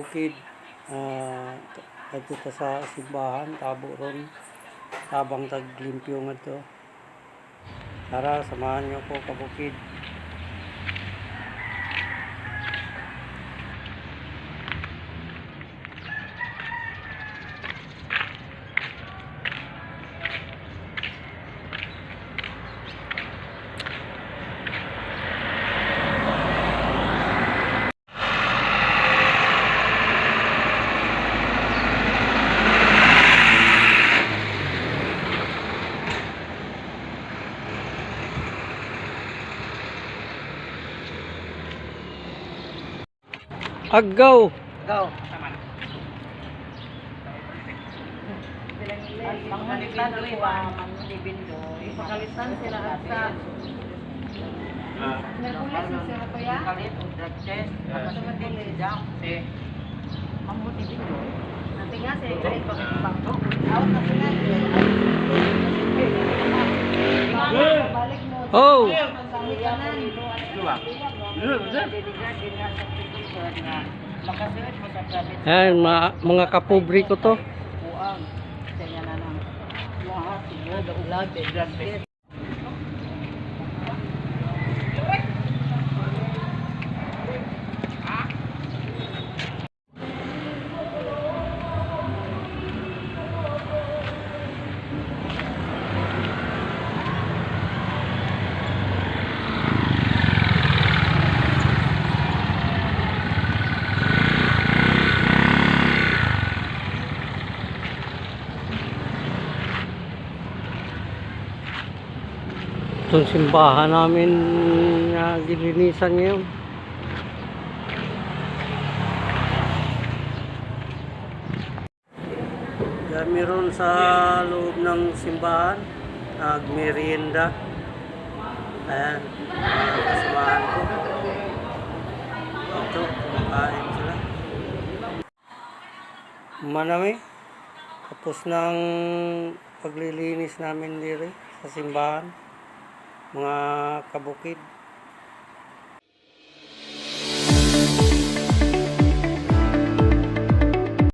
kabukid. Dito sa simbahan, tabo ron. Tabang taglimpyo nga to. Tara, samahan nyo ko kabukid. Agaw. Go. Tama na. Pangalitan doy ba manibindoy. Pangalitan sila sa Nagulat si Sir Kuya. Kalit o drug test. Pagkasunod din jump si Mambuti Bindoy. Nanti nga si Kalit pagkakto. Out na sila. Balik mo. Oh. Ayan, mga kapobre ko to. Itong simbahan namin na gilinisan ngayon. Meron sa loob ng simbahan nagmerienda. Ayan, kasamahan ko. Ito, kumakain sila. Manami. Tapos ng paglilinis namin dito sa simbahan. Mga kabukid.